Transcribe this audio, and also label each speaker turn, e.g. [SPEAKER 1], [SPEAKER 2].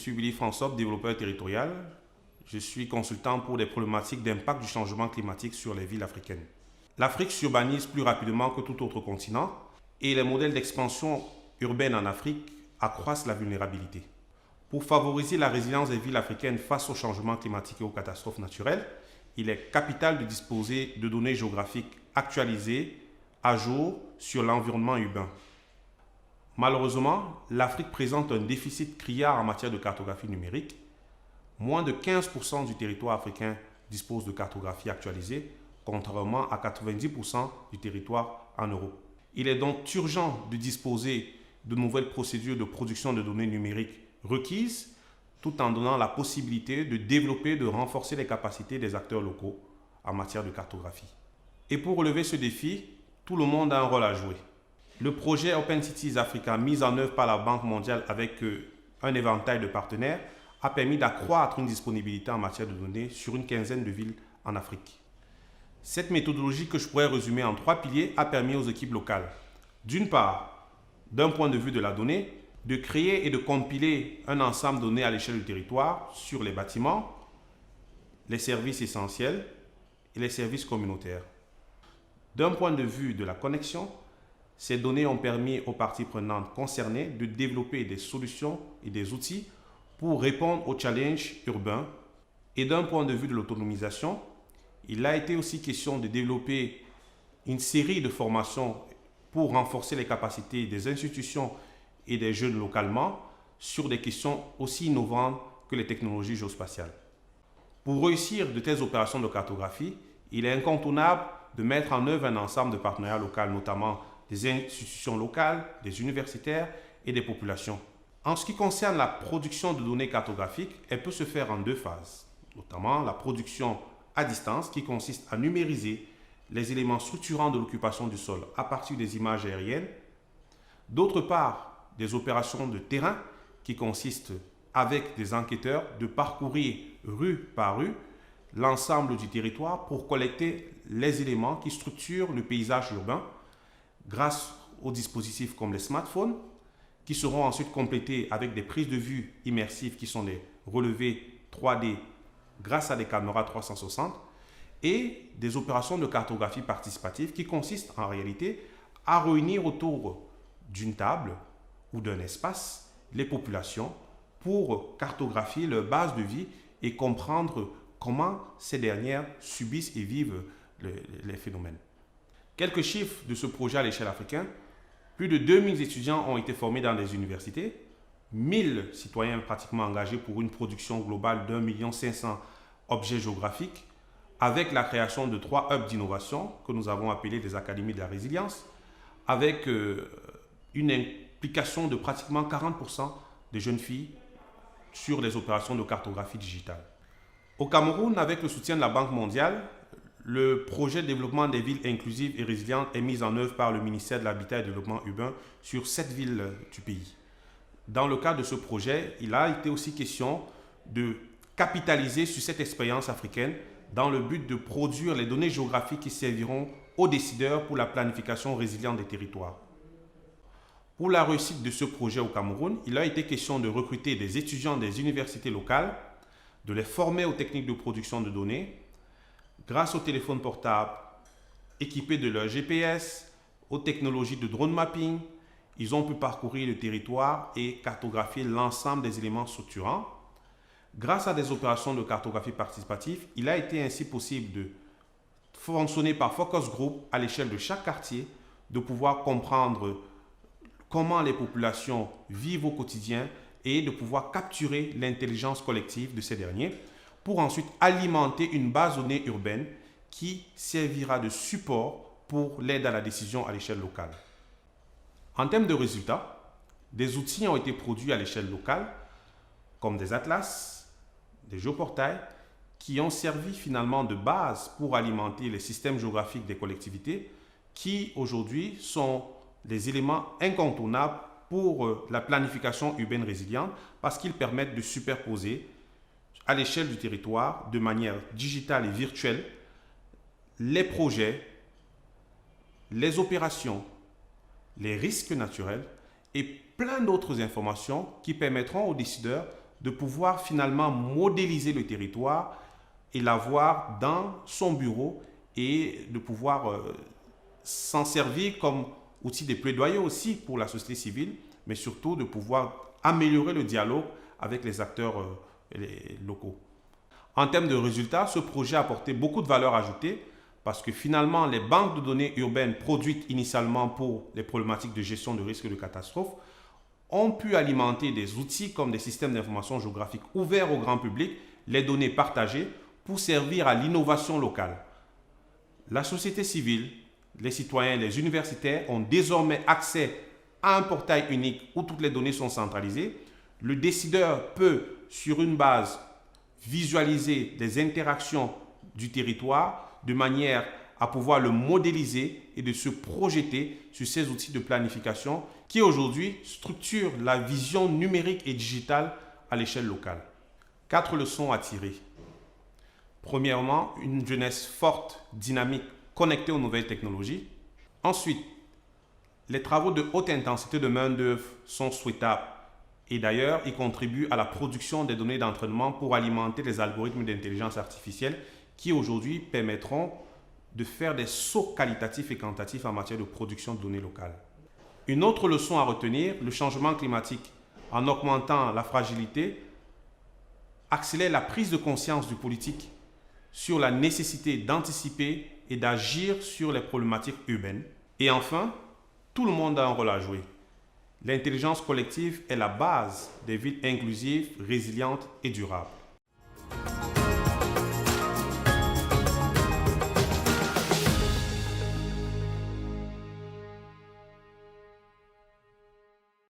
[SPEAKER 1] suis Willy François, développeur territorial. Je suis consultant pour des problématiques d'impact du changement climatique sur les villes africaines. L'Afrique s'urbanise plus rapidement que tout autre continent et les modèles d'expansion urbaine en Afrique accroissent la vulnérabilité. Pour favoriser la résilience des villes africaines face au changement climatique et aux catastrophes naturelles, il est capital de disposer de données géographiques actualisées à jour sur l'environnement urbain. Malheureusement, l'Afrique présente un déficit criard en matière de cartographie numérique. Moins de 15% du territoire africain dispose de cartographie actualisée, contrairement à 90% du territoire en Europe. Il est donc urgent de disposer de nouvelles procédures de production de données numériques requises, tout en donnant la possibilité de développer et de renforcer les capacités des acteurs locaux en matière de cartographie. Et pour relever ce défi, tout le monde a un rôle à jouer. Le projet Open Cities Africa, mis en œuvre par la Banque mondiale avec un éventail de partenaires, a permis d'accroître une disponibilité en matière de données sur une quinzaine de villes en Afrique. Cette méthodologie, que je pourrais résumer en 3 piliers, a permis aux équipes locales, d'une part, d'un point de vue de la donnée, de créer et de compiler un ensemble de données à l'échelle du territoire sur les bâtiments, les services essentiels et les services communautaires. D'un point de vue de la connexion, ces données ont permis aux parties prenantes concernées de développer des solutions et des outils pour répondre aux challenges urbains. Et d'un point de vue de l'autonomisation, il a été aussi question de développer une série de formations pour renforcer les capacités des institutions et des jeunes localement sur des questions aussi innovantes que les technologies géospatiales. Pour réussir de telles opérations de cartographie, il est incontournable de mettre en œuvre un ensemble de partenariats locaux, notamment des institutions locales, des universitaires et des populations. En ce qui concerne la production de données cartographiques, elle peut se faire en 2 phases, notamment la production à distance qui consiste à numériser les éléments structurants de l'occupation du sol à partir des images aériennes. D'autre part, des opérations de terrain qui consistent, avec des enquêteurs, de parcourir rue par rue l'ensemble du territoire pour collecter les éléments qui structurent le paysage urbain grâce aux dispositifs comme les smartphones qui seront ensuite complétés avec des prises de vue immersives qui sont des relevés 3D grâce à des caméras 360 et des opérations de cartographie participative qui consistent en réalité à réunir autour d'une table ou d'un espace les populations pour cartographier leur base de vie et comprendre comment ces dernières subissent et vivent les phénomènes. Quelques chiffres de ce projet à l'échelle africaine. Plus de 2000 étudiants ont été formés dans les universités, 1000 citoyens pratiquement engagés pour une production globale d'1,5 million objets géographiques, avec la création de 3 hubs d'innovation que nous avons appelés des académies de la résilience, avec une implication de pratiquement 40% des jeunes filles sur les opérations de cartographie digitale. Au Cameroun, avec le soutien de la Banque mondiale, le projet de développement des villes inclusives et résilientes est mis en œuvre par le ministère de l'Habitat et du Développement urbain sur 7 villes du pays. Dans le cadre de ce projet, il a été aussi question de capitaliser sur cette expérience africaine dans le but de produire les données géographiques qui serviront aux décideurs pour la planification résiliente des territoires. Pour la réussite de ce projet au Cameroun, il a été question de recruter des étudiants des universités locales, de les former aux techniques de production de données, grâce aux téléphones portables équipés de leur GPS, aux technologies de drone mapping, ils ont pu parcourir le territoire et cartographier l'ensemble des éléments structurants. Grâce à des opérations de cartographie participative, il a été ainsi possible de fonctionner par focus group à l'échelle de chaque quartier, de pouvoir comprendre comment les populations vivent au quotidien et de pouvoir capturer l'intelligence collective de ces derniers pour ensuite alimenter une base de données urbaine qui servira de support pour l'aide à la décision à l'échelle locale. En termes de résultats, des outils ont été produits à l'échelle locale, comme des atlas, des géoportails, qui ont servi finalement de base pour alimenter les systèmes géographiques des collectivités, qui aujourd'hui sont des éléments incontournables pour la planification urbaine résiliente, parce qu'ils permettent de superposer à l'échelle du territoire, de manière digitale et virtuelle, les projets, les opérations, les risques naturels et plein d'autres informations qui permettront aux décideurs de pouvoir finalement modéliser le territoire et l'avoir dans son bureau et de pouvoir s'en servir comme outil de plaidoyer aussi pour la société civile, mais surtout de pouvoir améliorer le dialogue avec les acteurs locaux. En termes de résultats, ce projet a apporté beaucoup de valeur ajoutée parce que finalement, les banques de données urbaines produites initialement pour les problématiques de gestion de risques de catastrophe ont pu alimenter des outils comme des systèmes d'information géographique ouverts au grand public, les données partagées pour servir à l'innovation locale. La société civile, les citoyens, les universitaires ont désormais accès à un portail unique où toutes les données sont centralisées. Le décideur peut, sur une base, visualiser les interactions du territoire de manière à pouvoir le modéliser et de se projeter sur ces outils de planification qui aujourd'hui structurent la vision numérique et digitale à l'échelle locale. 4 leçons à tirer. Premièrement, une jeunesse forte, dynamique, connectée aux nouvelles technologies. Ensuite, les travaux de haute intensité de main-d'œuvre sont souhaitables et d'ailleurs, ils contribuent à la production des données d'entraînement pour alimenter les algorithmes d'intelligence artificielle qui aujourd'hui permettront de faire des sauts qualitatifs et quantitatifs en matière de production de données locales. Une autre leçon à retenir, le changement climatique, en augmentant la fragilité, accélère la prise de conscience du politique sur la nécessité d'anticiper et d'agir sur les problématiques urbaines. Et enfin, tout le monde a un rôle à jouer. L'intelligence collective est la base des villes inclusives, résilientes et durables.